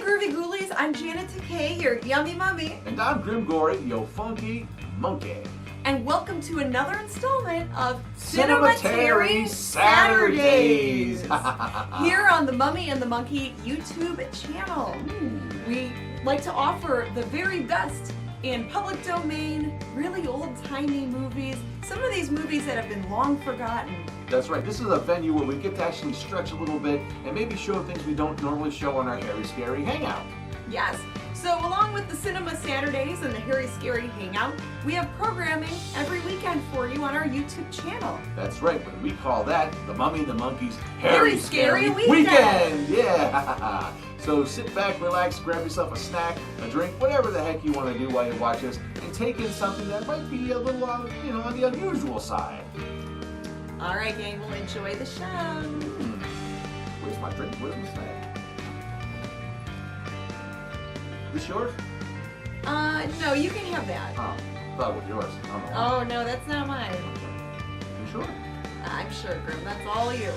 Groovy Ghoulies, I'm Janet Takei, your yummy mummy. And I'm Grim Gory, yo funky monkey. And welcome to another installment of Cinematery Saturdaze. Here on the Mummy and the Monkey YouTube channel. We like to offer the very best in public domain, really old-timey movies. Some of these movies that have been long forgotten. That's right, this is a venue where we get to actually stretch a little bit and maybe show things we don't normally show on our Hairy Scary Hangout. Yes, so along with the Cinema Saturdays and the Hairy Scary Hangout, we have programming every weekend for you on our YouTube channel. That's right, but we call that the Mummy and the Monkey's Hairy Scary Weekend. Yeah! So sit back, relax, grab yourself a snack, a drink, whatever the heck you want to do while you watch us, and take in something that might be a little on the unusual side. All right, gang, we'll enjoy the show. Where's my drink? Where's my snack? This yours? No, you can have that. Oh, I thought it was yours. Oh, no, that's not mine. You sure? I'm sure, Grim. That's all you.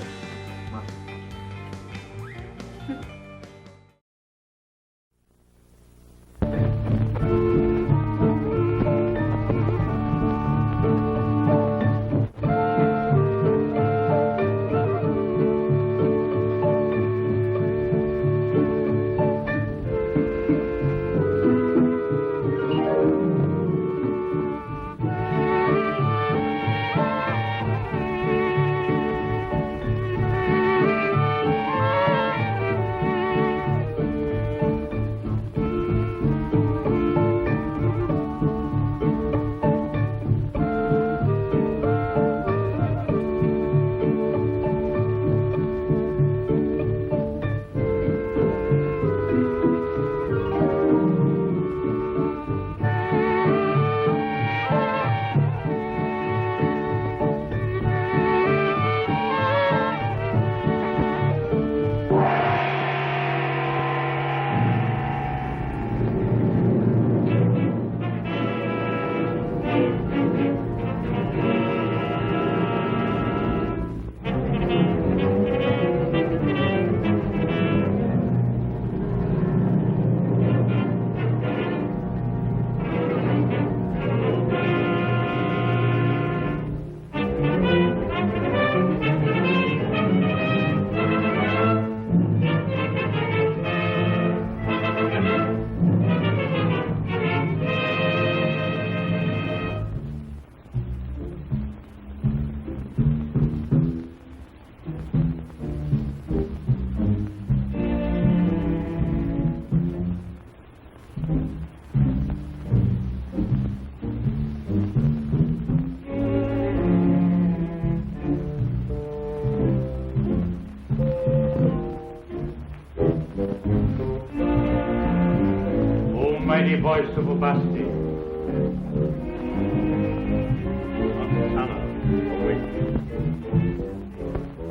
Voice of Ubasti.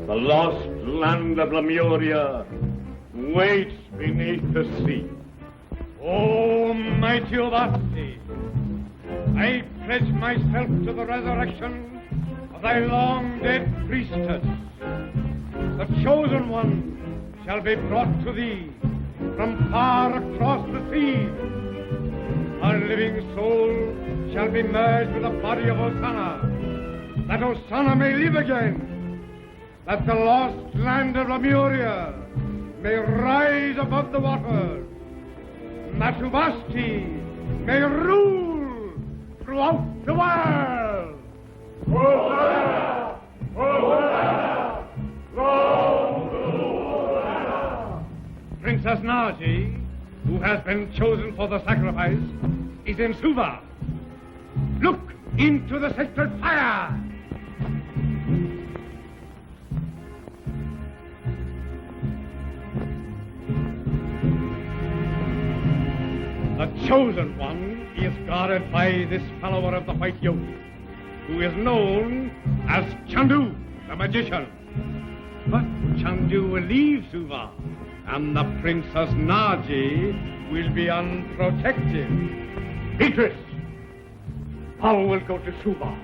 The lost land of Lemuria waits beneath the sea. O mighty Ubasti, I pledge myself to the resurrection of thy long-dead priestess. The chosen one shall be brought to thee from far across the sea. Her living soul shall be merged with the body of Hosanna, that Hosanna may live again, that the lost land of Lemuria may rise above the waters, and that Ubasti may rule throughout the world. Hosanna! Hosanna! Long to Hosanna! Princess Naji, who has been chosen for the sacrifice, is in Suva. Look into the sacred fire! The chosen one is guarded by this follower of the white yogi, who is known as Chandu, the magician. But Chandu will leave Suva, and the Princess Naji will be unprotected. Beatrice, thou wilt go to Suva,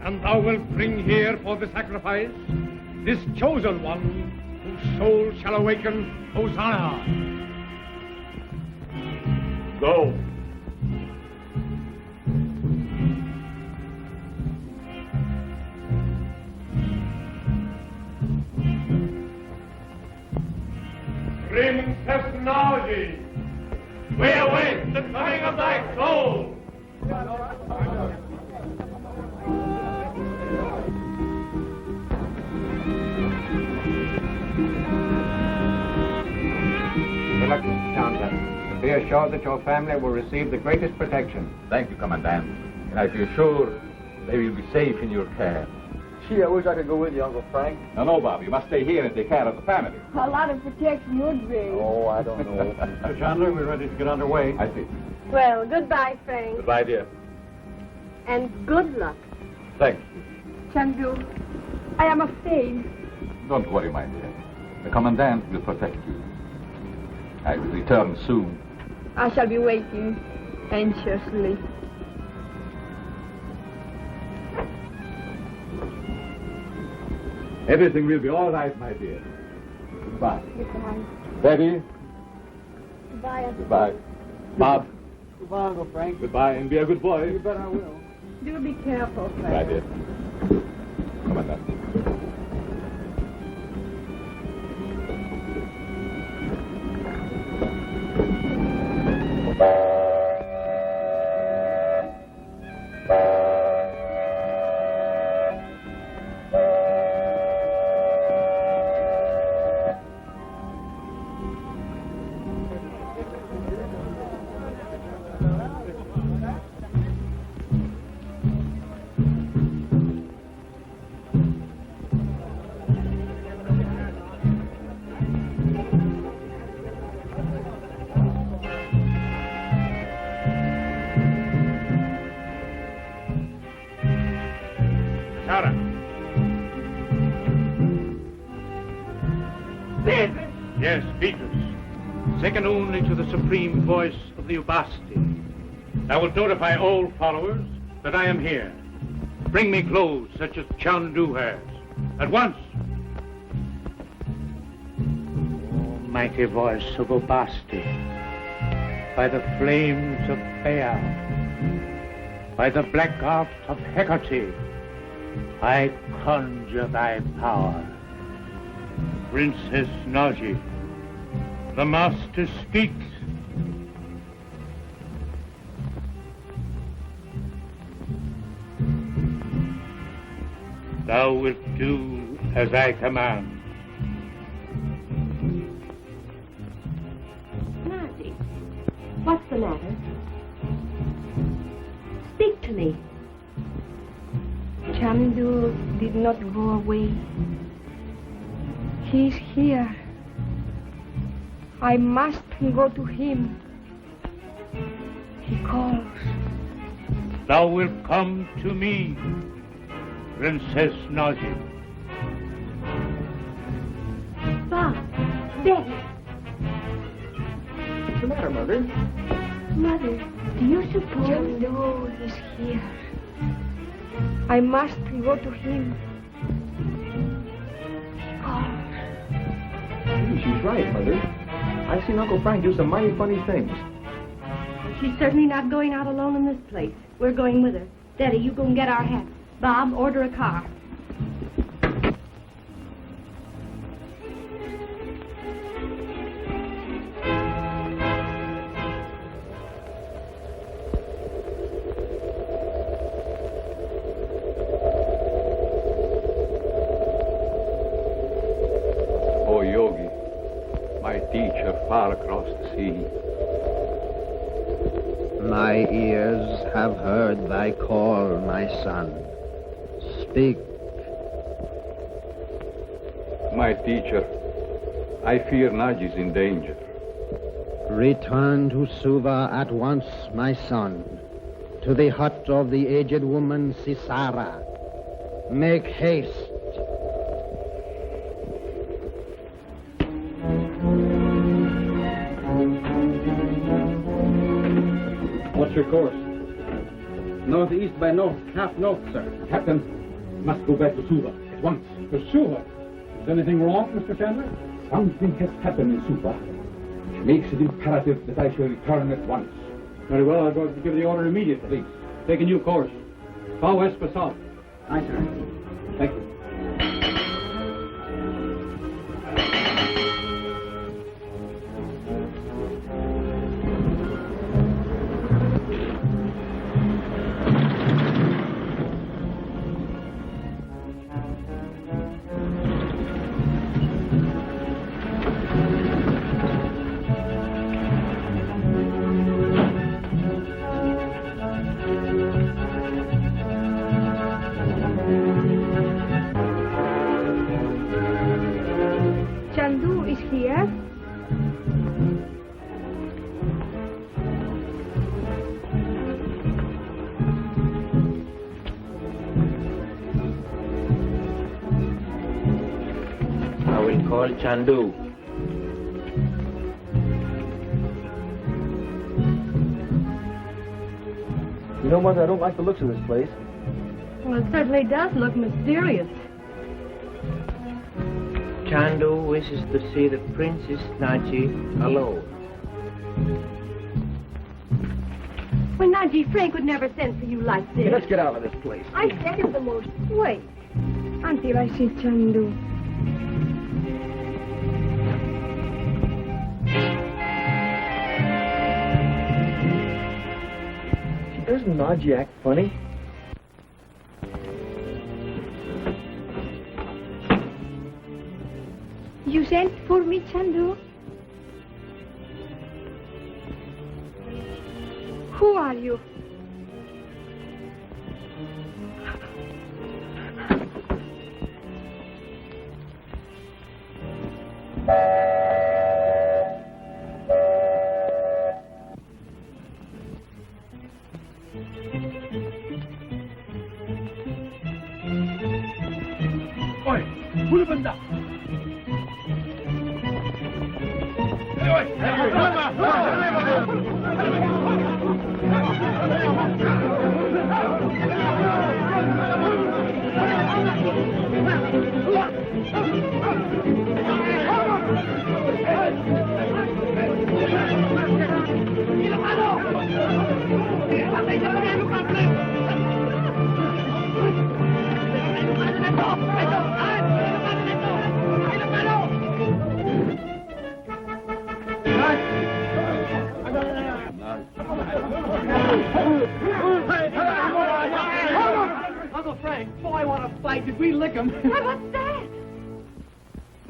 and thou wilt bring here for the sacrifice this chosen one whose soul shall awaken Hosanna. Go. Princess Naji, we await the coming of thy soul. Reluctant Chandu, be assured that your family will receive the greatest protection. Thank you, Commandant. And I feel sure they will be safe in your care. Gee, I wish I could go with you, Uncle Frank. No, Bob. You must stay here and take care of the family. A lot of protection would be. Oh, I don't know. Mr. Chandler, we're ready to get underway. I see. Well, goodbye, Frank. Goodbye, dear. And good luck. Thank you. Chandu, I am afraid. Don't worry, my dear. The Commandant will protect you. I will return soon. I shall be waiting anxiously. Everything will be all right, my dear. Goodbye. Goodbye. Betty. Goodbye. Goodbye. Bob. Goodbye, Uncle Frank. Goodbye, and be a good boy. You bet I will. Do be careful, Goodbye, Frank. dear. Commandant. Sarah. Yes, Beatrice. Second only to the supreme voice of the Ubasti. I will notify all followers that I am here. Bring me clothes such as Chandu has. At once. Oh, mighty voice of Ubasti. By the flames of Baal. By the black art of Hecate. I conjure thy power. Princess Naji, the master speaks. Thou wilt do as I command. Naji, what's the matter? Speak to me. Chandu did not go away. He's here. I must go to him. He calls. Thou wilt come to me, Princess Naji. Bob, Betty. What's the matter, Mother? Mother, do you suppose... Chandu is here. I must go to him. He calls. Maybe she's right, Mother. I've seen Uncle Frank do some mighty funny things. She's certainly not going out alone in this place. We're going with her. Betty, you go and get our hats. Bob, order a car. Oh, Yogi, my teacher far across the sea. My ears have heard thy call, my son. Speak. My teacher, I fear Naji's in danger. Return to Suva at once, my son, to the hut of the aged woman Sisara. Make haste. What's your course? Northeast by north, half north, sir. Captain, must go back to Suva at once. To Suva? Is anything wrong, Mr. Chandler? Something has happened in Suva, which makes it imperative that I shall return at once. Very well, I'll go give the order immediately. Please. Take a new course. Far west for south. Aye, sir. Thank you. Chandu is here. I will call Chandu. You know, Mother, I don't like the looks of this place. Well, it certainly does look mysterious. Chandu wishes to see the Princess Naji alone. Well, Najee, Frank would never send for you like this. Hey, let's get out of this place. I said it the most. Wait until I see Chandu. Doesn't Naji act funny? You sent for me, Chandu? Who are you? Oi, huli banda. Uncle Frank, boy, I want to fight. Did we lick him? Why, what's that?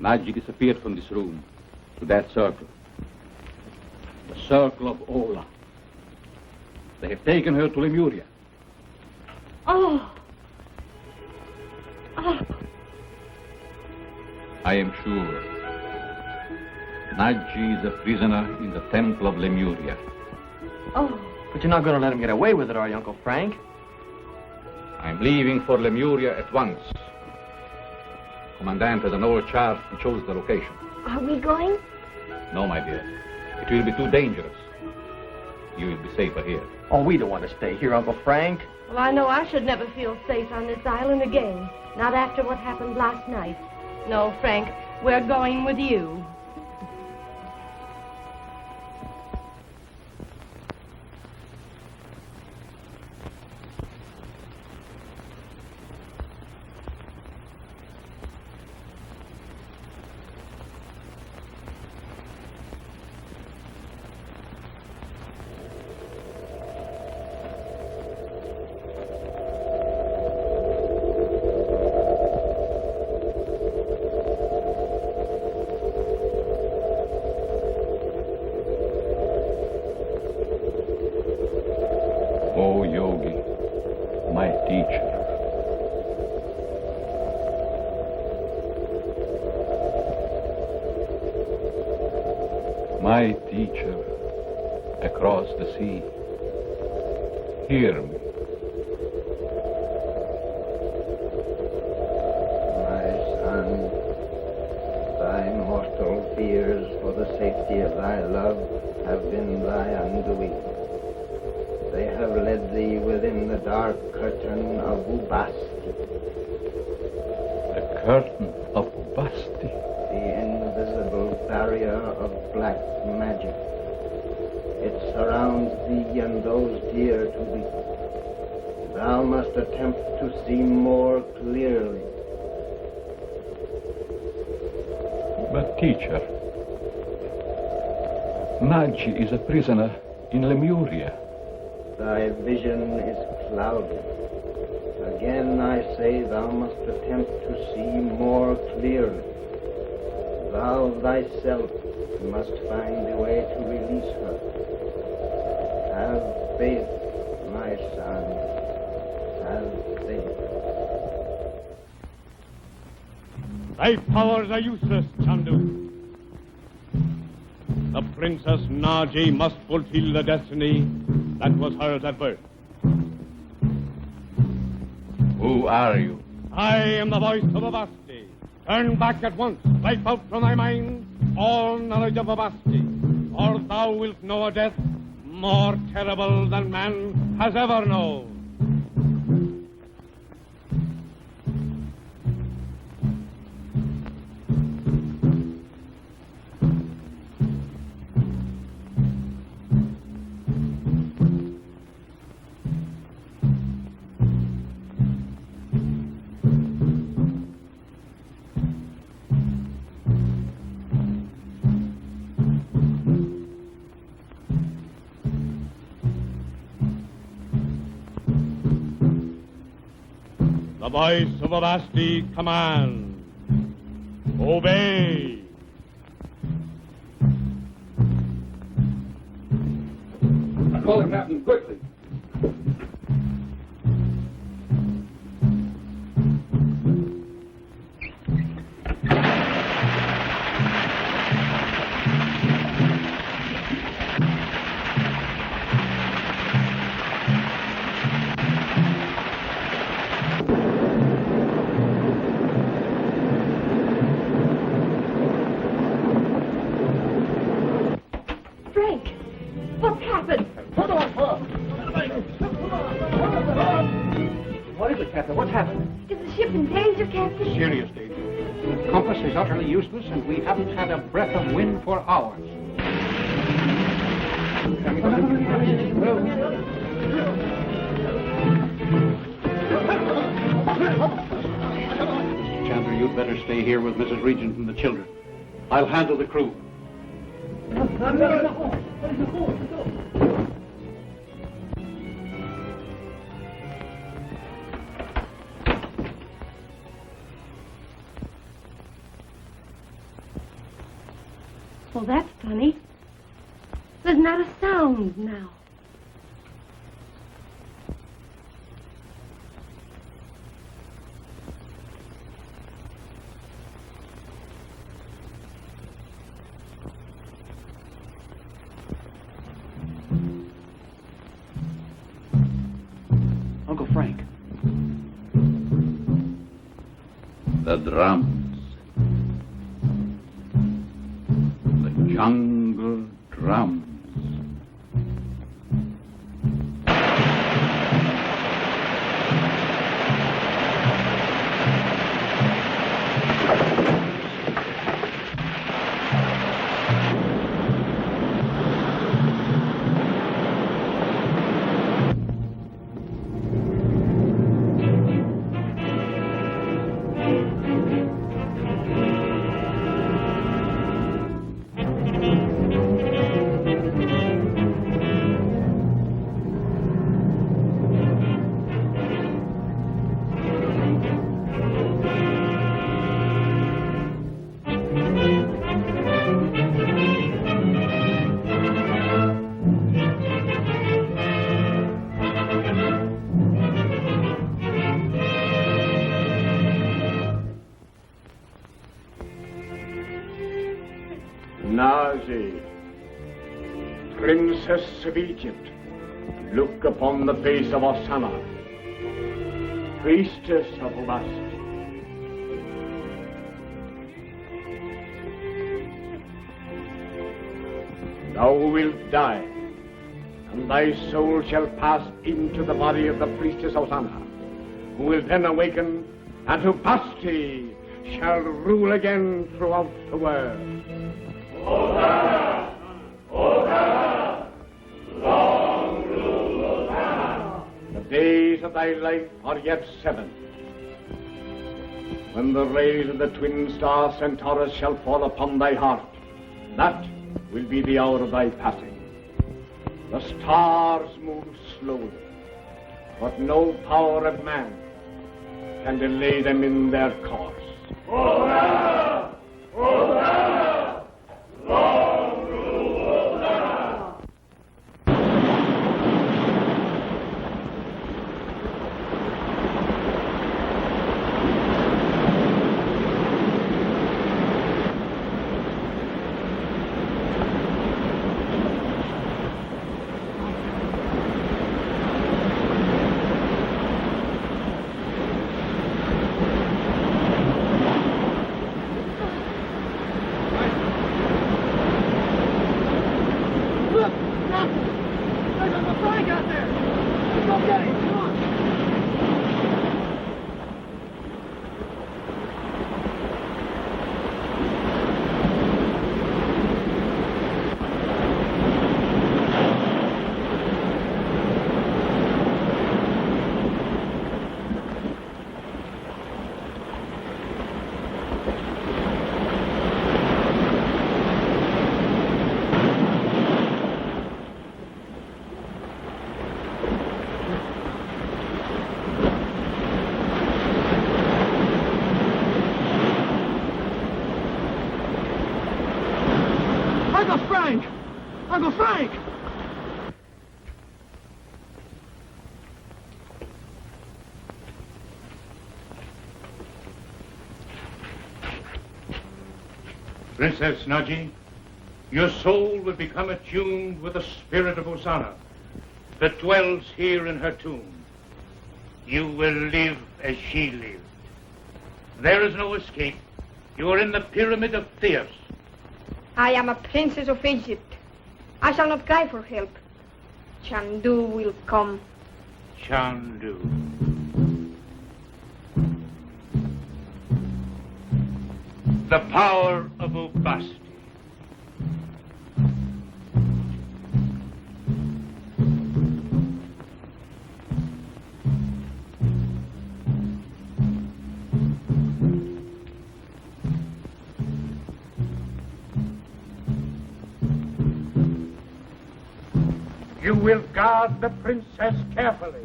Naji disappeared from this room to that circle. The circle of Ola. They have taken her to Lemuria. Oh. Oh. I am sure. Naji is a prisoner in the temple of Lemuria. Oh. But you're not going to let him get away with it, are you, Uncle Frank? I'm leaving for Lemuria at once. Commandant has an old chart and shows the location. Are we going? No, my dear. It will be too dangerous. You will be safer here. Oh, we don't want to stay here, Uncle Frank. Well, I know I should never feel safe on this island again. Not after what happened last night. No, Frank, we're going with you. Oh, Yogi, my teacher. My teacher across the sea. Hear me. My son, thy mortal fears for the safety of thy love have been thy undoing. They have led thee within the dark curtain of Ubasti. The curtain of Ubasti. The invisible barrier of black magic. Its surrounds thee and those dear to thee. Thou must attempt to see more clearly. But teacher, Nagy is a prisoner in Lemuria. Thy vision is clouded. Again I say thou must attempt to see more clearly. Thou thyself must find a way to release her. Have faith, my son. Have faith. Thy powers are useless, Chandu. The Princess Nagy must fulfill the destiny that was hers at birth. Who are you? I am the voice of Avasti. Turn back at once. Wipe out from thy mind all knowledge of Avasti, or thou wilt know a death more terrible than man has ever known. The voice of Avasti commands. Obey. Call him, Captain, quickly. Frank, what's happened? What is it, Captain? What's happened? Is the ship in danger, Captain? Serious danger. The compass is utterly useless, and we haven't had a breath of wind for hours. Mr. Chandler, you'd better stay here with Mrs. Regent and the children. I'll handle the crew. Well, that's funny. There's not a sound now. Uncle Frank. The drums. The jungle drums. Nazi, Princess of Egypt, look upon the face of Osama, priestess of lust. Thou wilt die, and thy soul shall pass into the body of the priestess Osama, who will then awaken, and who Basti shall rule again throughout the world. Hosanna! Hosanna! thy life are yet 7. When the rays of the twin star Centaurus shall fall upon thy heart, that will be the hour of thy passing. The stars move slowly, but no power of man can delay them in their course. Hosanna! Hosanna! Long rule Hosanna! Uncle Frank! Princess Naji, your soul will become attuned with the spirit of Hosanna that dwells here in her tomb. You will live as she lived. There is no escape. You are in the pyramid of Theos. I am a princess of Egypt. I shall not cry for help. Chandu will come. Chandu. The power of Ubasti. You will guard the princess carefully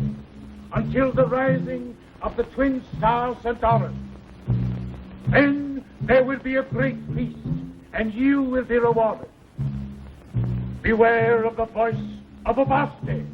until the rising of the twin star Centaurus. Then there will be a great feast, and you will be rewarded. Beware of the voice of Ubasti.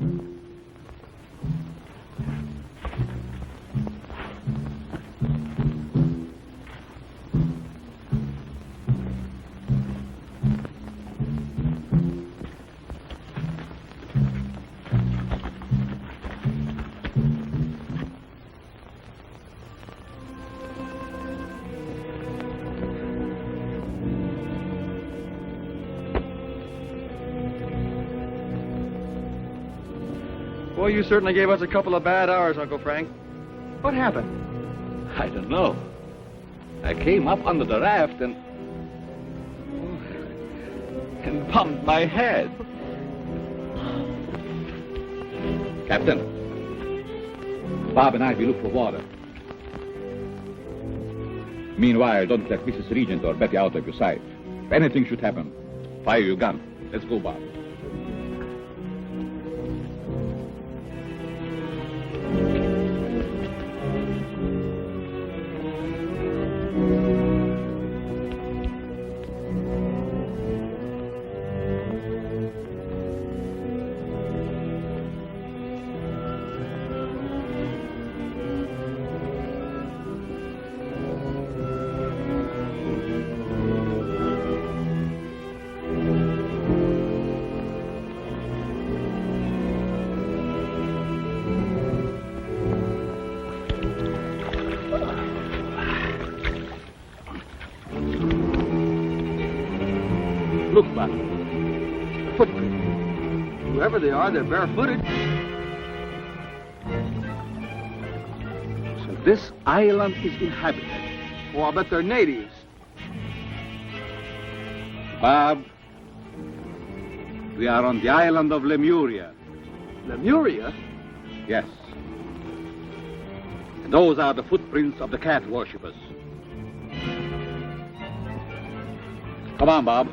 Well, you certainly gave us a couple of bad hours, Uncle Frank. What happened? I don't know. I came up under the raft and bumped my head. Captain, Bob and I will look for water. Meanwhile, don't let Mrs. Regent or Betty out of your sight. If anything should happen, fire your gun. Let's go, Bob. Look, Bob. Footprints. Whoever they are, they're barefooted. So this island is inhabited. Oh, I bet they're natives. Bob, we are on the island of Lemuria. Lemuria? Yes. And those are the footprints of the cat worshippers. Come on, Bob.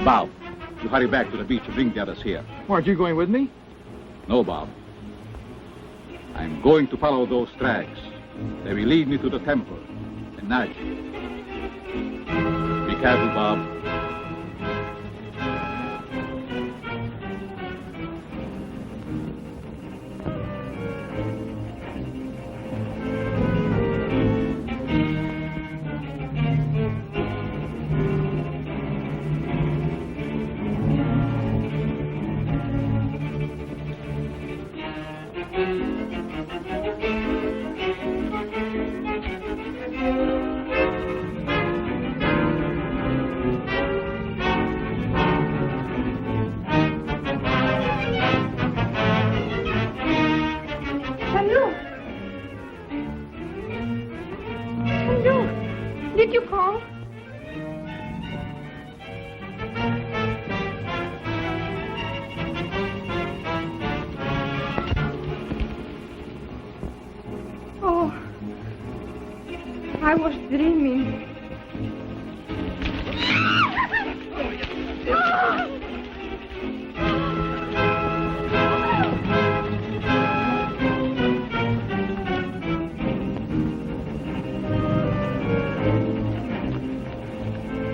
Bob, you hurry back to the beach and bring the others here. Aren't you going with me? No, Bob. I'm going to follow those tracks. They will lead me to the temple and Naji. Be careful, Bob. Did you call? Oh, I was dreaming.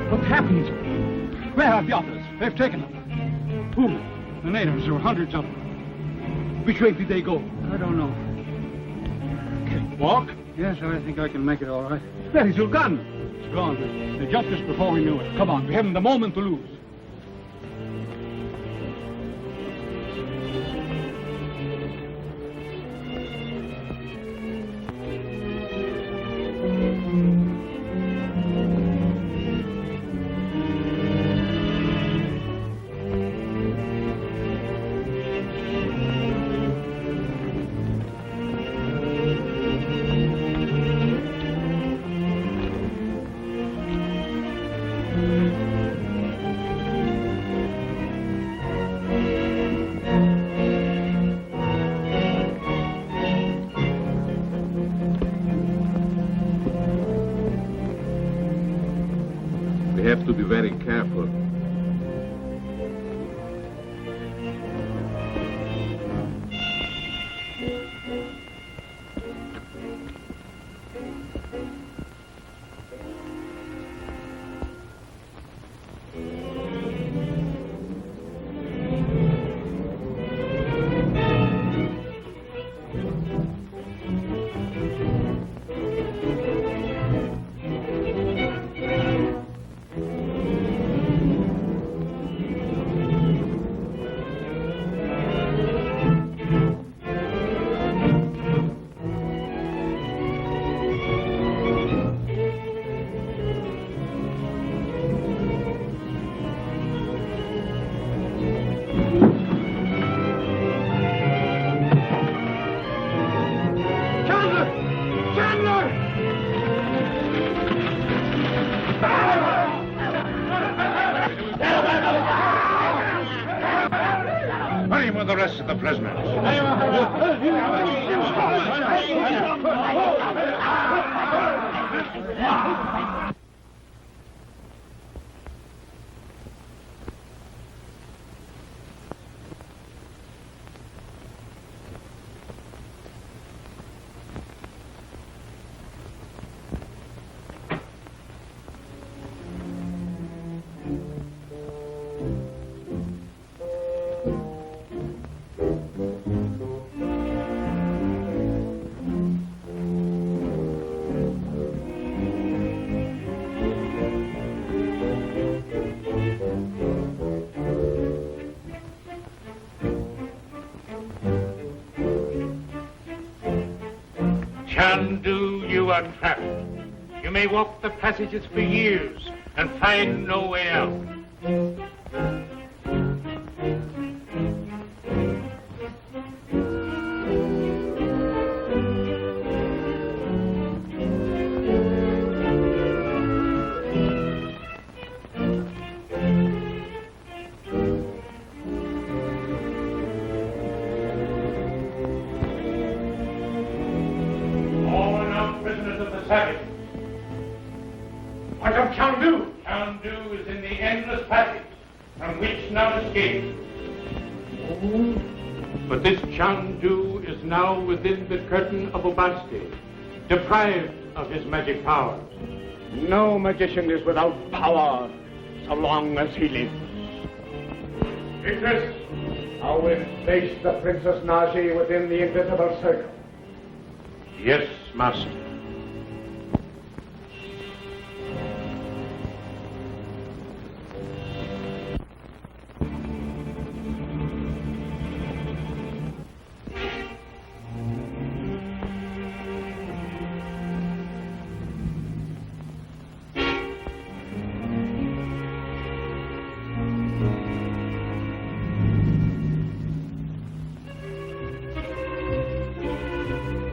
What happened? Where are the others? They've taken them. Who? The natives. There were hundreds of them. Which way did they go? I don't know. Can you walk? Yes, I think I can make it all right. Where is your gun? It's gone. They jumped us before we knew it. Come on, we haven't a moment to lose. We have to be very careful. Hurry with the rest of the prisoners. Chandu, you are trapped. You may walk the passages for years, and find no way out. What of Chandu? Chandu is in the endless passage, from which none escapes. But this Chandu is now within the curtain of Ubasti, deprived of his magic powers. No magician is without power so long as he lives. Victress! I will place the Princess Naji within the invisible circle. Yes, master.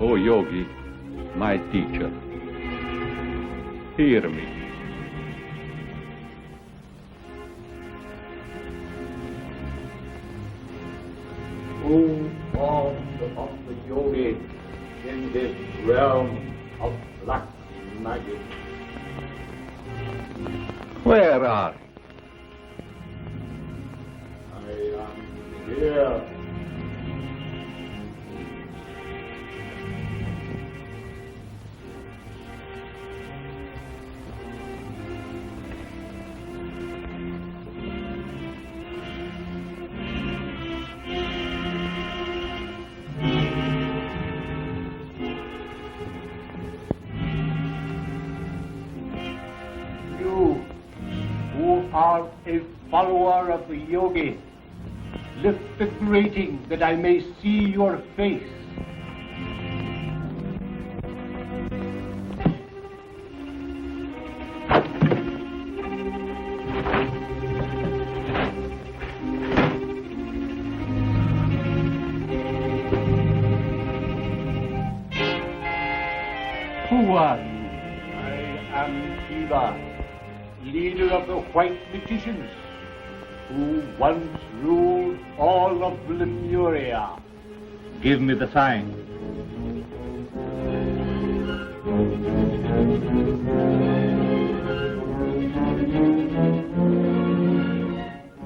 O Yogi, my teacher, hear me. Who formed of the Yogi in this realm of black magic? Where are you? I am here. Are a follower of the Yogi. Lift the grating that I may see your face. Who are you? I am Shiva, leader of the white magicians, who once ruled all of Lemuria. Give me the sign.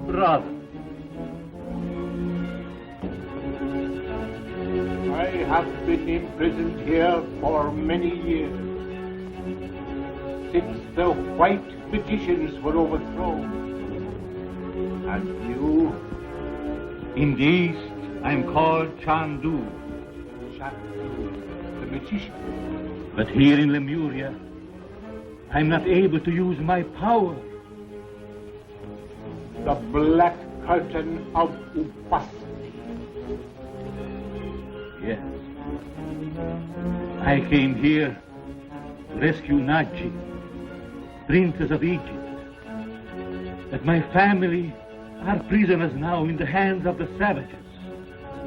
Brother, I have been imprisoned here for many years, since the white magicians were overthrown. And you? In the East, I'm called Chandu. Chandu, the magician. But here in Lemuria, I'm not able to use my power. The black curtain of Ubasti. Yes. I came here to rescue Naji, Princess of Egypt. But my family are prisoners now in the hands of the savages.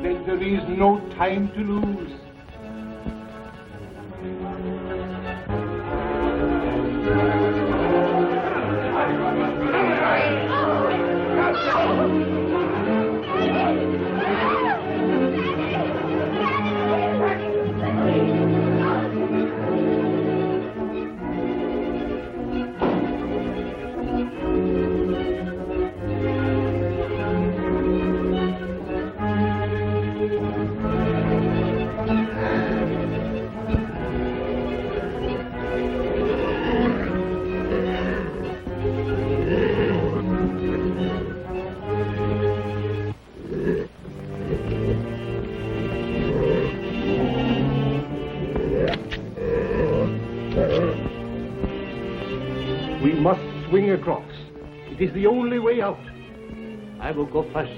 Then there is no time to lose. We must swing across. It is the only way out. I will go first.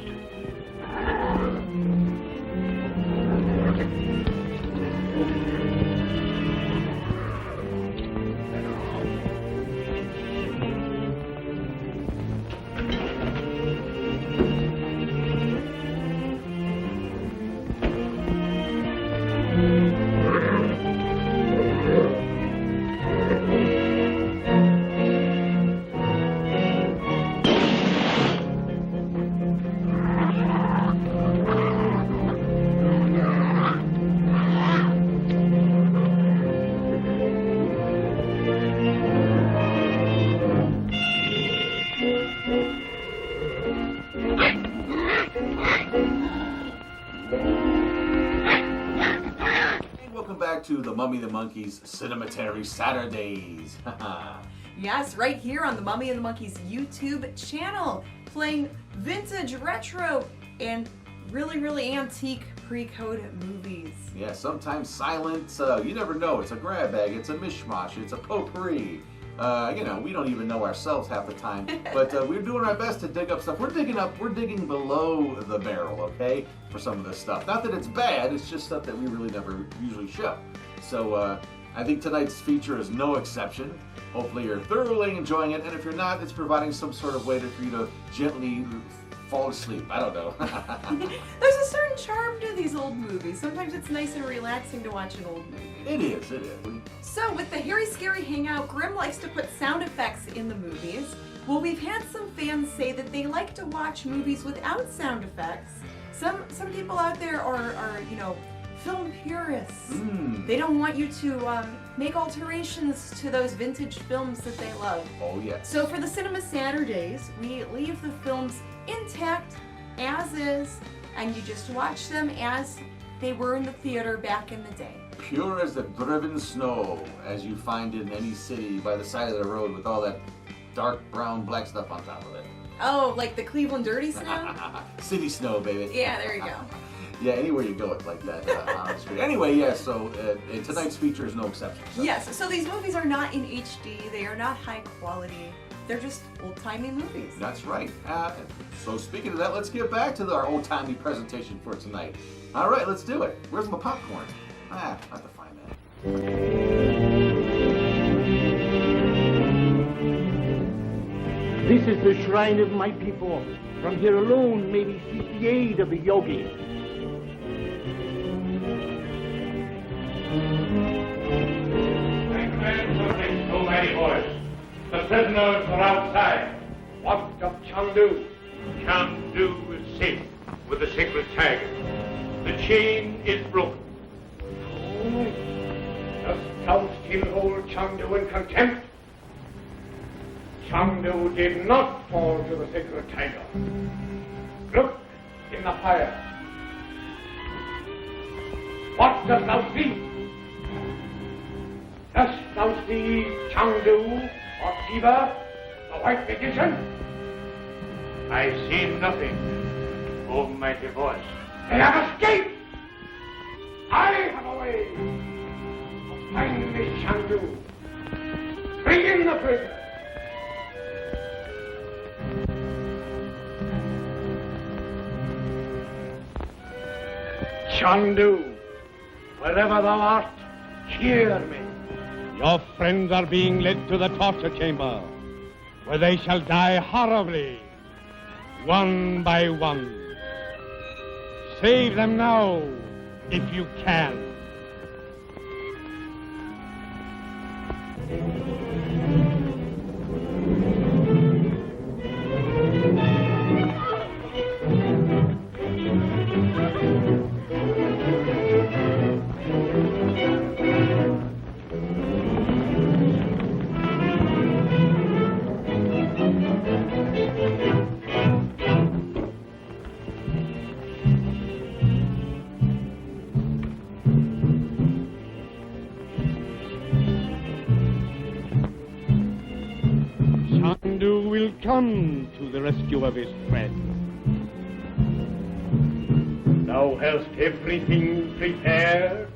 Mummy the Monkey's Cinematery Saturdaze. Yes, right here on the Mummy and the Monkey's YouTube channel, playing vintage, retro, and really, really antique pre-code movies. Yeah, sometimes silent. You never know. It's a grab bag. It's a mishmash. It's a potpourri. You know, we don't even know ourselves half the time. But we're doing our best to dig up stuff. We're digging below the barrel, okay, for some of this stuff. Not that it's bad. It's just stuff that we really never usually show. So I think tonight's feature is no exception. Hopefully you're thoroughly enjoying it, and if you're not, it's providing some sort of way for you to gently fall asleep. I don't know. There's a certain charm to these old movies. Sometimes it's nice and relaxing to watch an old movie. It is. So with the Hairy Scary Hangout, Grimm likes to put sound effects in the movies. Well, we've had some fans say that they like to watch movies without sound effects. Some people out there are you know, film purists. They don't want you to make alterations to those vintage films that they love. Oh, yes. So for the Cinema Saturdaze, we leave the films intact as is, and you just watch them as they were in the theater back in the day. Pure as the driven snow, as you find in any city by the side of the road with all that dark brown black stuff on top of it. Oh, like the Cleveland dirty snow? City snow, baby. Yeah, there you go. Yeah, anywhere you go, it's like that on the street. Anyway, yeah, so tonight's feature is no exception. So. Yes, so these movies are not in HD, they are not high quality, they're just old-timey movies. That's right. So speaking of that, let's get back to our old-timey presentation for tonight. All right, let's do it. Where's my popcorn? I have to find that. This is the shrine of my people. From here alone may we seek the aid of the yogi. So many boys. The prisoners are outside. What of Chandu? Chandu is safe with the sacred tiger. The chain is broken. Oh, dost thou still hold Chandu in contempt? Chandu did not fall to the sacred tiger. Look in the fire. What dost thou see? Dost thou see Chandu or Shiva, the white magician? I see nothing, O mighty voice. They have escaped! I have a way to find this Chandu. Bring in the prisoner. Chandu, wherever thou art, hear me. Your friends are being led to the torture chamber, where they shall die horribly, one by one. Save them now, if you can. Chandu will come to the rescue of his friend. Thou hast everything prepared.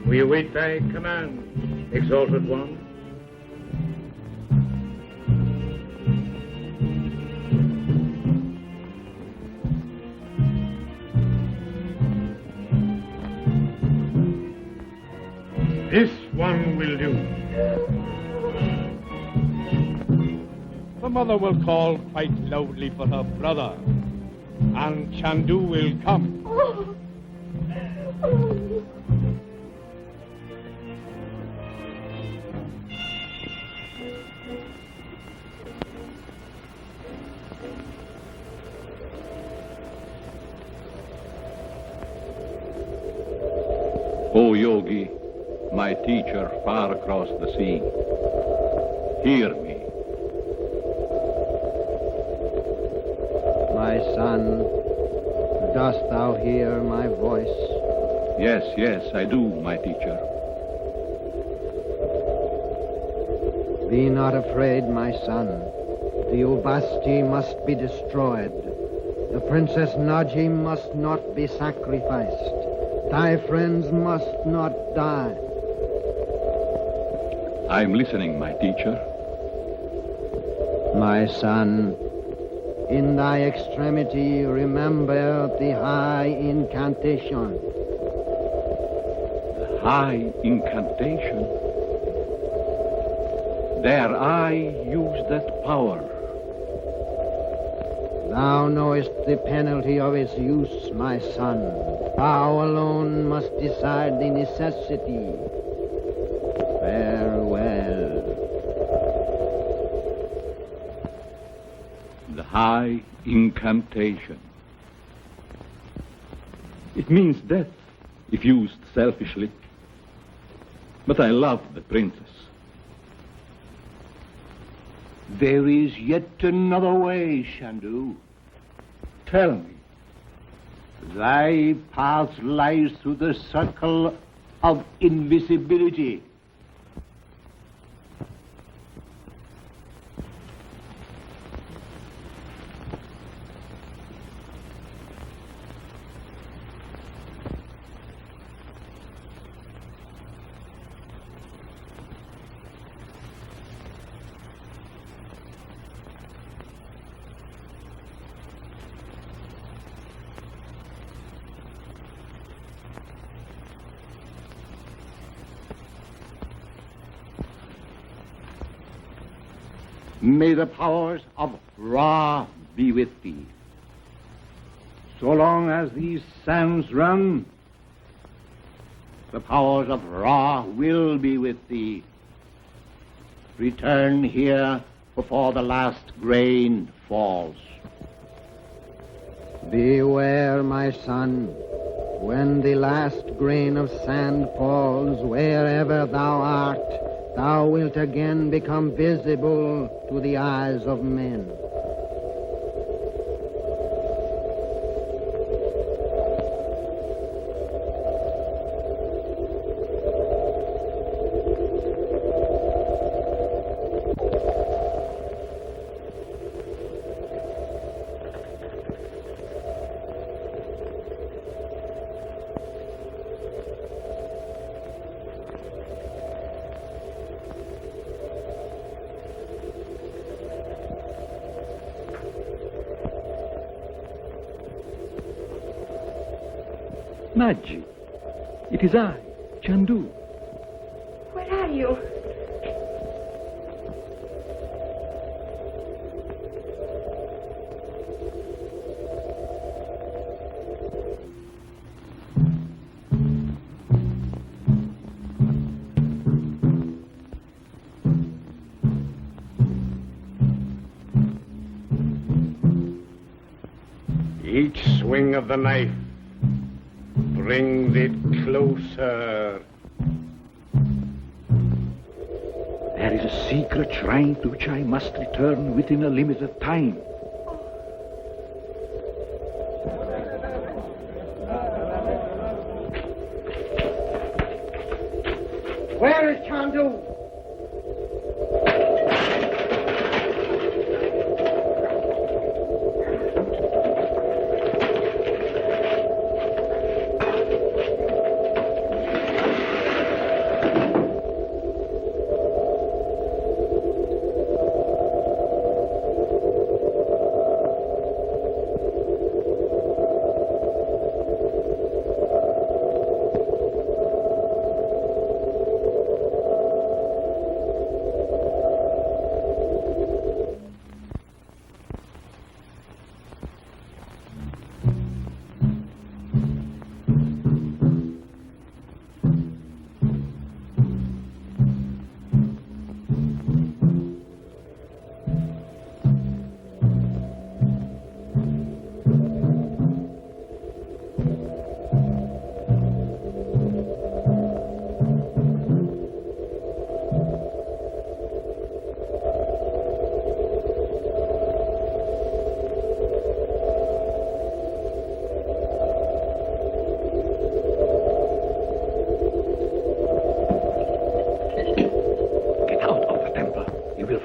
We await thy command, exalted one. This one will do. The mother will call quite loudly for her brother, and Chandu will come. O Yogi, my teacher far across the sea, hear me. My son, dost thou hear my voice? Yes, yes, I do, my teacher. Be not afraid, my son. The Ubasti must be destroyed. The Princess Naji must not be sacrificed. Thy friends must not die. I'm listening, my teacher. My son, in thy extremity, remember the high incantation. The high incantation? Dare I use that power? Thou knowest the penalty of its use, my son. Thou alone must decide the necessity. Farewell. The high incantation. It means death, if used selfishly. But I love the princess. There is yet another way, Chandu. Tell me. Thy path lies through the circle of invisibility. May the powers of Ra be with thee. So long as these sands run, the powers of Ra will be with thee. Return here before the last grain falls. Beware, my son. When the last grain of sand falls, wherever thou art, thou wilt again become visible to the eyes of men. Naji, it is I, Chandu. Where are you? Each swing of the knife brings it closer. There is a secret shrine to which I must return within a limited time. Where is Chandu?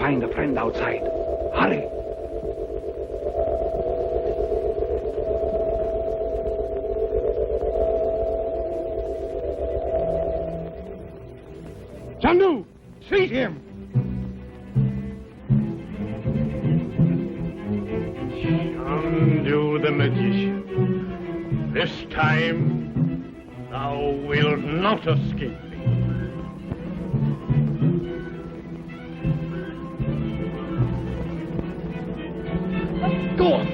find a friend outside. Hurry. Chandu, seize him! Chandu the magician, this time thou wilt not escape me. Go on.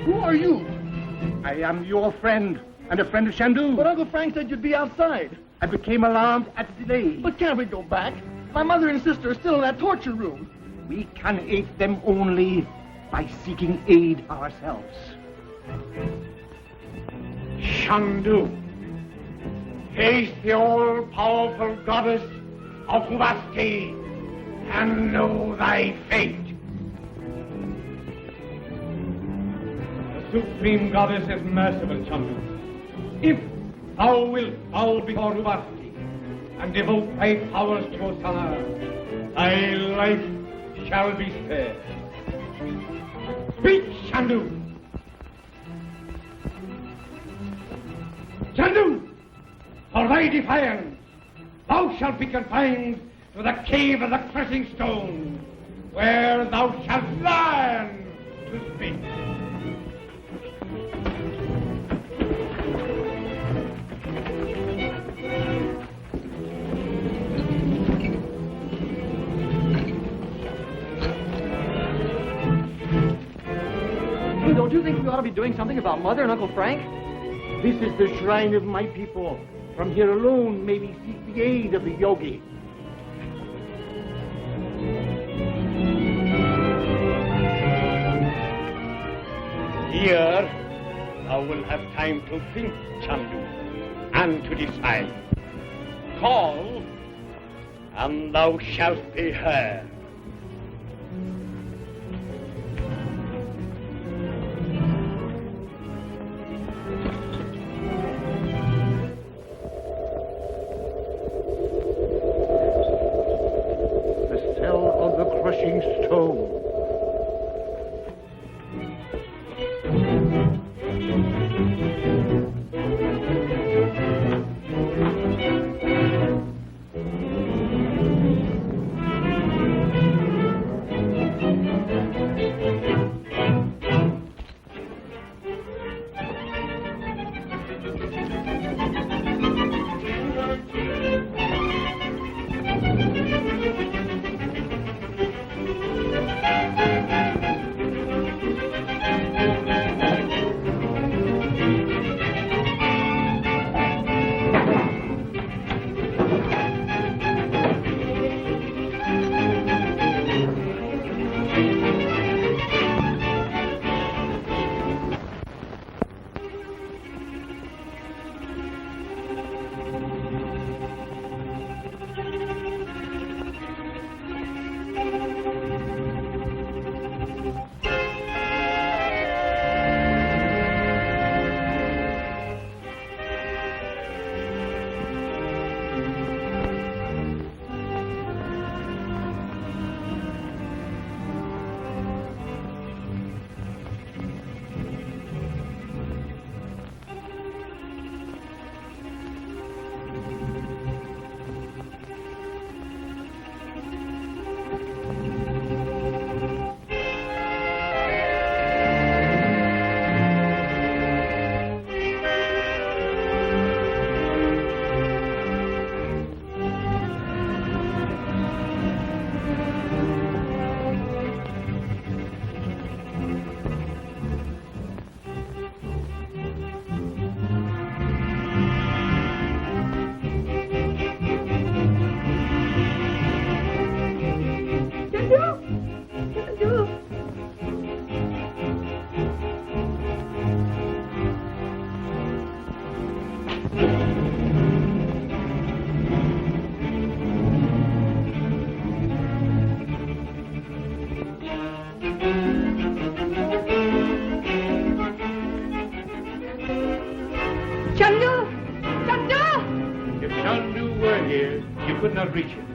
Who are you? I am your friend, and a friend of Chandu. But Uncle Frank said you'd be outside. I became alarmed at the delay. But can't we go back? My mother and sister are still in that torture room. We can aid them only by seeking aid ourselves. Chandu, face the all-powerful goddess of Huvasti and know thy fate. The supreme goddess is merciful, Chandu. If thou wilt bow before Huvasti and devote thy powers to Osana, thy life shall be spared. Speak, Chandu! Chandu! For thy defiance, thou shalt be confined to the cave of the crushing stone, where thou shalt learn to speak. Don't you think we ought to be doing something about Mother and Uncle Frank? This is the shrine of my people. From here alone may we seek the aid of the yogi. Here, thou wilt have time to think, Chandu, and to decide. Call, and thou shalt be heard. If Chandu were here, you could not reach him.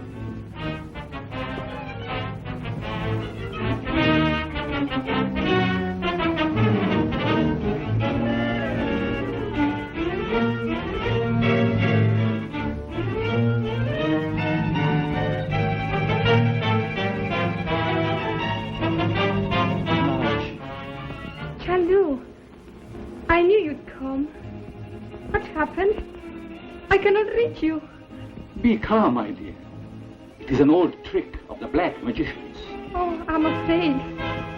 hurt you? Be calm, my dear. It is an old trick of the black magicians. Oh, I'm afraid.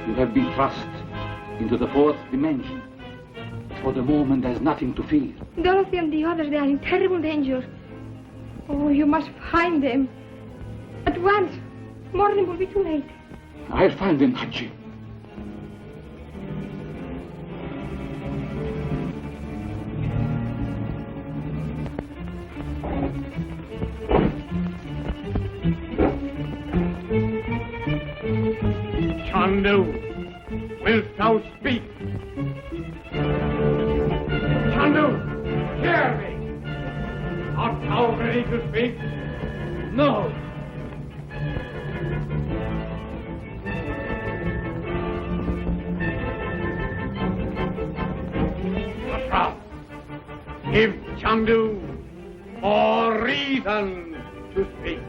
You have been thrust into the fourth dimension. But for the moment, there's nothing to fear. Dorothy and the others, they are in terrible danger. Oh, you must find them. At once. Morning will be too late. I'll find them, Hachi. Chandu, wilt thou speak? Chandu, hear me! Art thou ready to speak? No. Atra, give Chandu more reason to speak.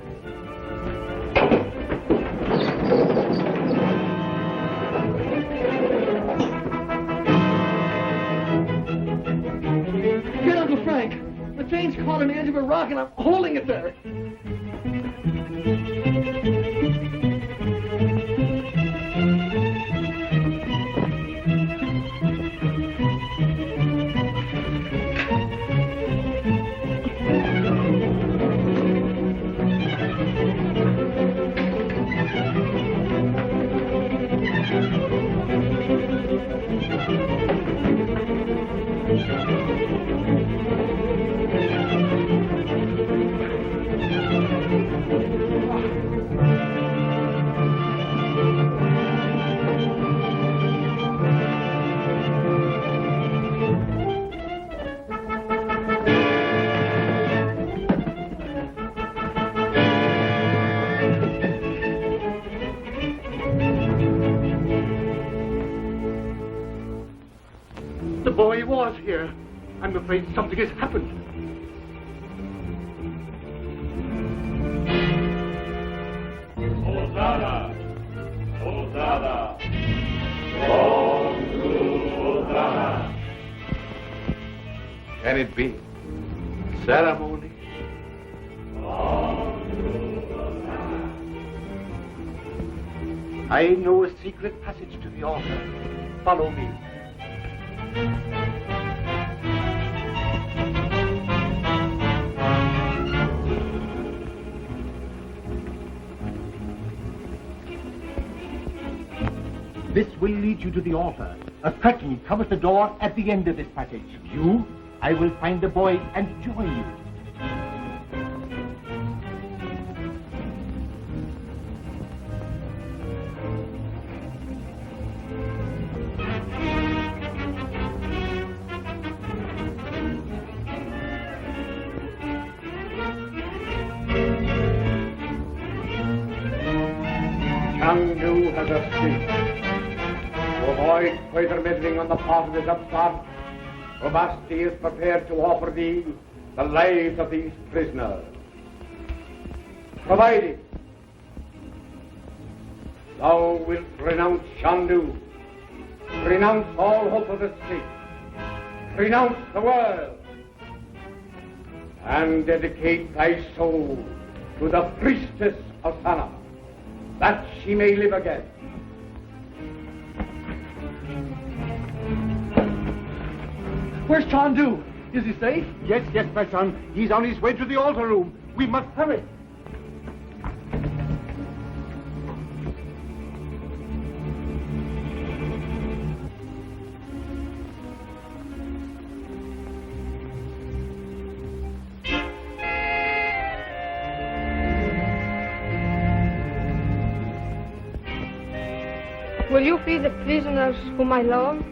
Get Uncle Frank! The chain's caught on the edge of a rock and I'm holding it there. The boy was here. I'm afraid something has happened. Hosanna! Hosanna! Long to Hosanna! Can it be? Ceremony? Long to Hosanna! I know a secret passage to the altar. Follow me. This will lead you to the altar. A curtain covers the door at the end of this passage. You, I will find the boy and join you. Chandu has escaped. To avoid further meddling on the part of his upstart, Robasti is prepared to offer thee the lives of these prisoners. Provided thou wilt renounce Chandu, renounce all hope of escape, renounce the world, and dedicate thy soul to the priestess of Sana, that she may live again. Where's Chandu? Is he safe? Yes, my son. He's on his way to the altar room. We must hurry. Will you free the prisoners whom I love?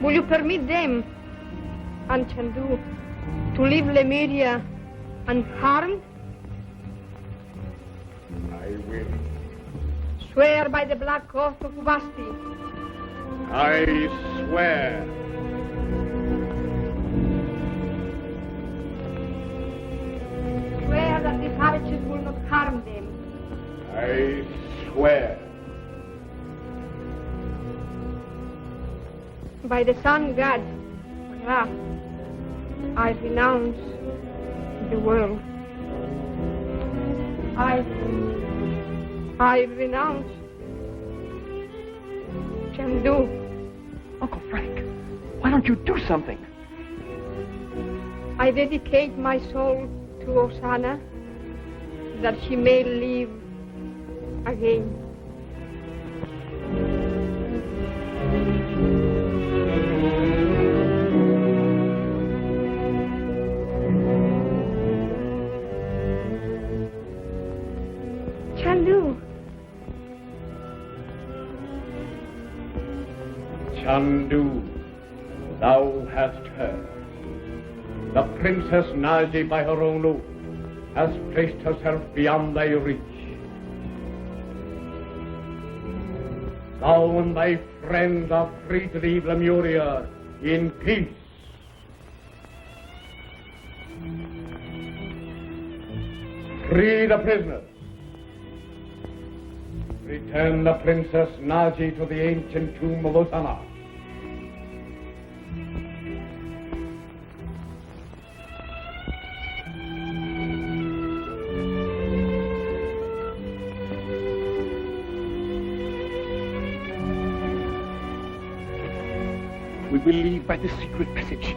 Will you permit them and Chandu to leave Lemuria unharmed? I will. Swear by the black oath of Ubasti. I swear. Swear that the savages will not harm them. I swear. By the sun god, Ra, I renounce the world. I renounce Chandu. Uncle Frank, why don't you do something? I dedicate my soul to Osana, that she may live again. Chandu. Chandu, thou hast heard. The Princess Naji, by her own oath, has placed herself beyond thy reach. Thou and thy friends are free to leave Lemuria in peace. Free the prisoners. Return the Princess Naji to the ancient tomb of Osana. We will leave by the secret passage.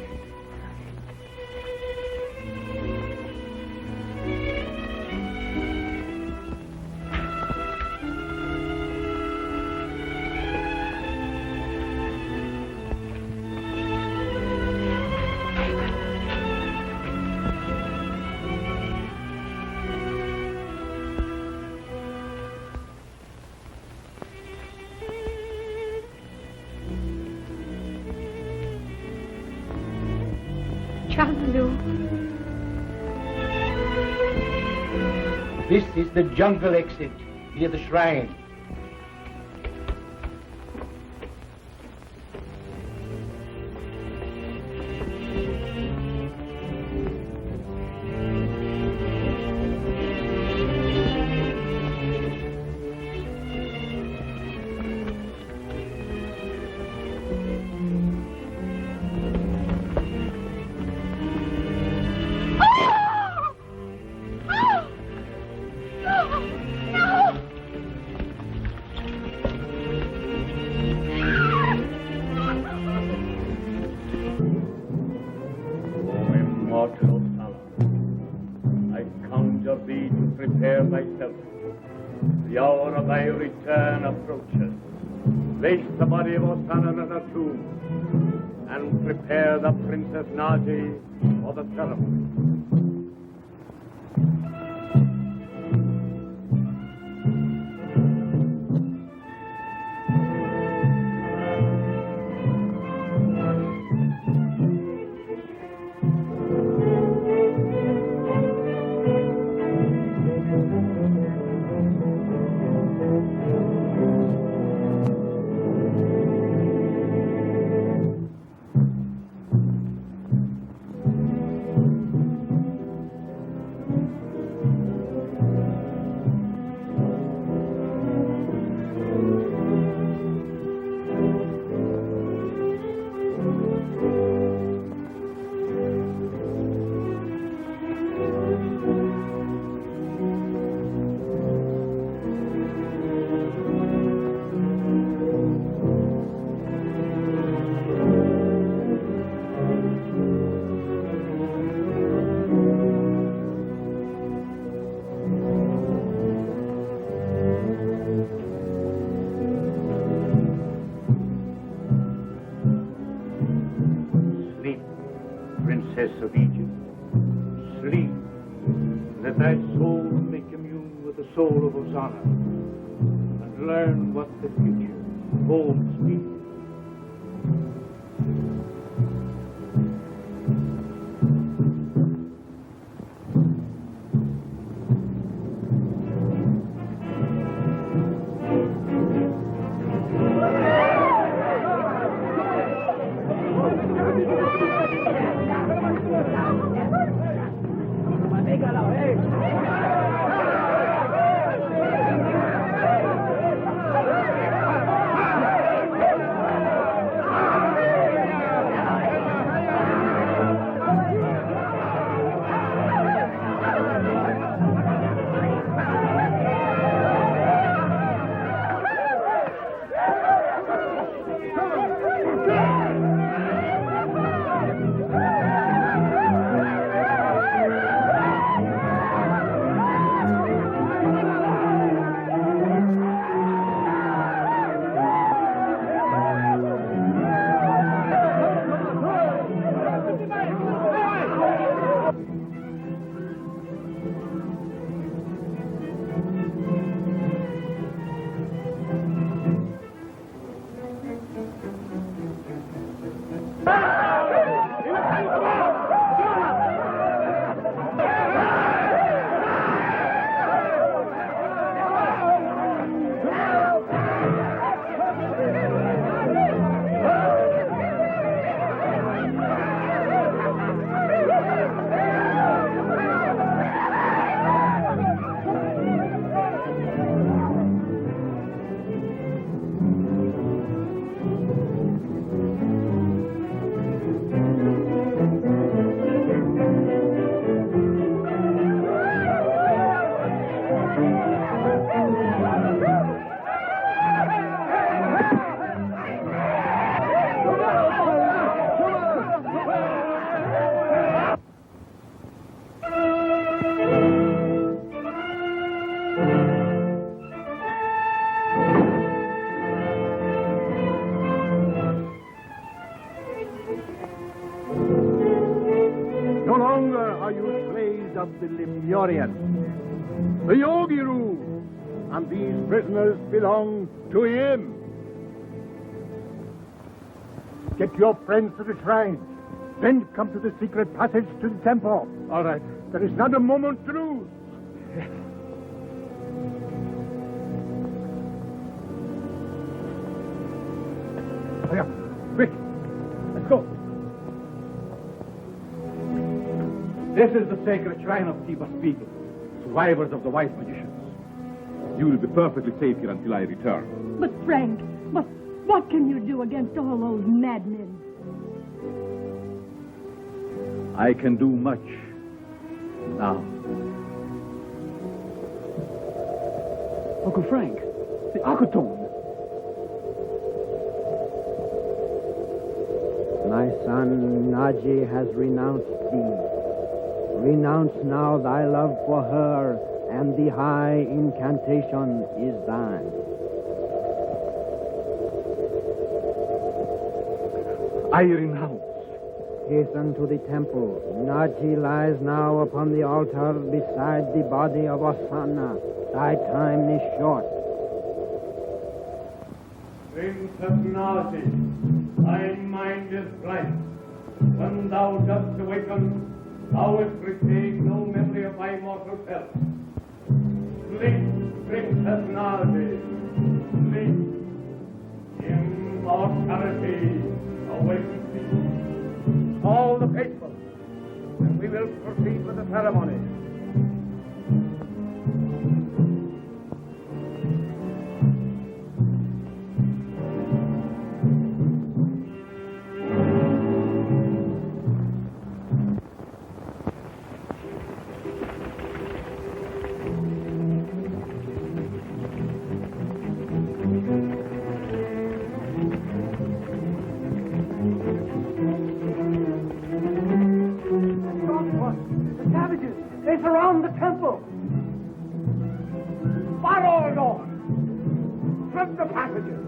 Chandu. This is the jungle exit near the shrine. The hour of thy return approaches. Place the body of Osana in her tomb and prepare the Princess Naji for the ceremony. Princess of Egypt, sleep. Let thy soul make commune with the soul of Osana, and learn what the future holds me. Orient. The Yogi rule, and these prisoners belong to him. Get your friends to the shrine. Then come to the secret passage to the temple. All right. There is not a moment to lose. Hurry up. Quick. Let's go. This is the sacred shrine of Tiba's people, survivors of the white magicians. You will be perfectly safe here until I return. But Frank, what can you do against all those madmen? I can do much now. Uncle Frank, the Akatone. My son Naji has renounced thee. Renounce now thy love for her, and the high incantation is thine. I renounce. Hasten to the temple. Naji lies now upon the altar beside the body of Osana. Thy time is short. Princess Nazi, thy mind is blank. When thou dost awaken, thou wilt retain no memory of thy mortal self. Sleep, Princess Nazi, sleep. Immortality awakens thee. All the faithful, and we will proceed with the ceremony. They surround the temple. Fire all doors. Strip the passages.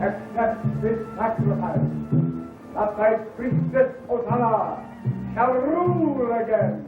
Accept this sacrifice, that thy priestess Hosanna shall rule again.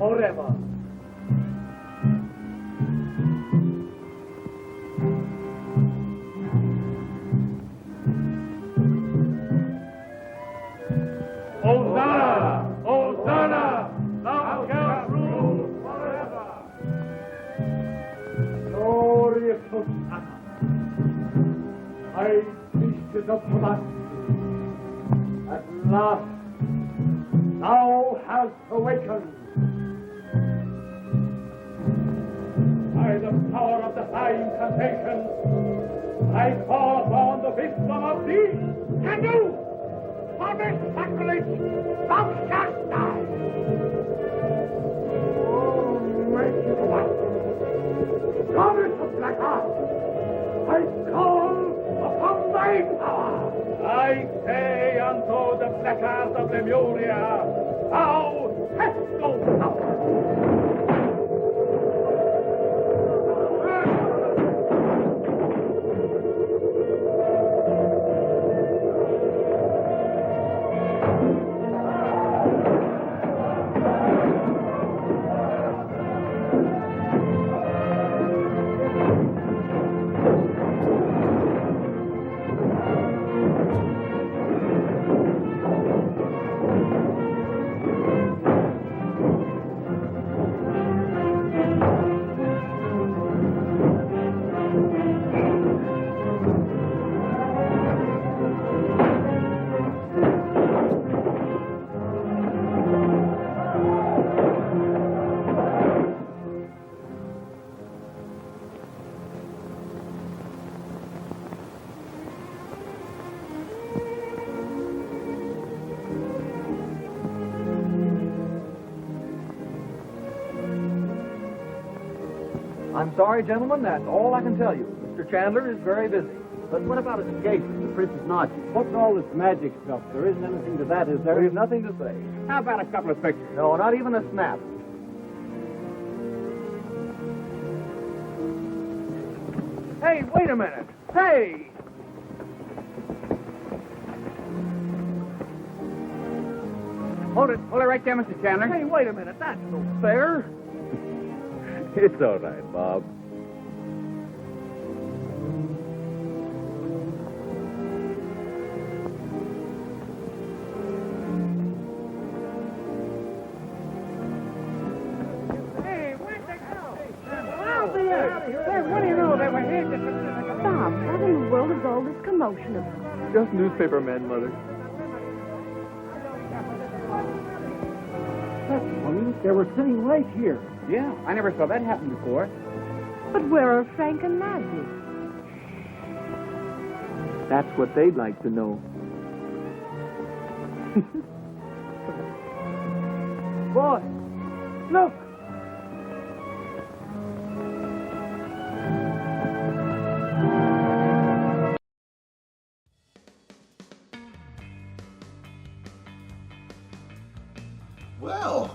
forever. Hosanna! Hosanna! Thou shalt rule forever! Glorious Hosanna! High priestess of Hamas, at last thou hast awakened. By the power of the high incantation, I call upon the wisdom of thee, Chandu! For this sacrilege, thou shalt die! Oh, merciful one, goddess of black art, I call upon thy power! I say unto the black art of Lemuria, thou hast no power! I'm sorry, gentlemen, that's all I can tell you. Mr. Chandler is very busy. But what about his engagement to Princess Naji? What's all this magic stuff? There isn't anything to that, is there? There is nothing to say. How about a couple of pictures? No, not even a snap. Hey, wait a minute. Hey! Hold it right there, Mr. Chandler. Hey, wait a minute. That's no fair. It's all right, Bob. Hey, where'd they go? What do you know? They were here just Bob, what in the world is all this commotion about? Just newspaper men, Mother. That's funny. They were sitting right here. Yeah, I never saw that happen before. But where are Frank and Maggie? That's what they'd like to know. Boy, look!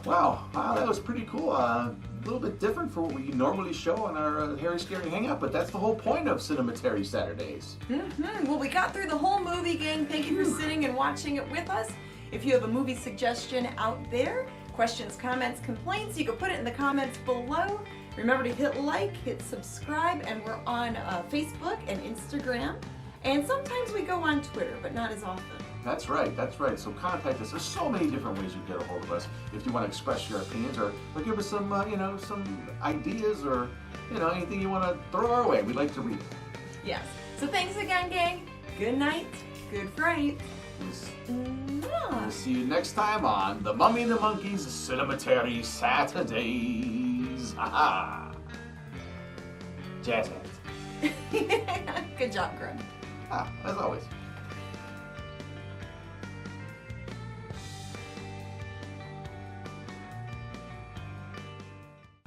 Wow, that was pretty cool. A little bit different for what we normally show on our Harry Scary Hangout, but that's the whole point of Cinematery Saturdays. Well, we got through the whole movie, gang. Thank you for sitting and watching it with us. If you have a movie suggestion out there, questions, comments, complaints, you can put it in the comments below. Remember to hit like, hit subscribe, and we're on Facebook and Instagram. And sometimes we go on Twitter, but not as often. That's right. So contact us. There's so many different ways you can get a hold of us if you want to express your opinions or give us some, some ideas or, anything you want to throw our way. We'd like to read it. Yes. So thanks again, gang. Good night. Good fright. We'll see you next time on The Mummy and the Monkey's Cinematery Saturdaze. Ha Jazz hands. Good job, Grimm. As always.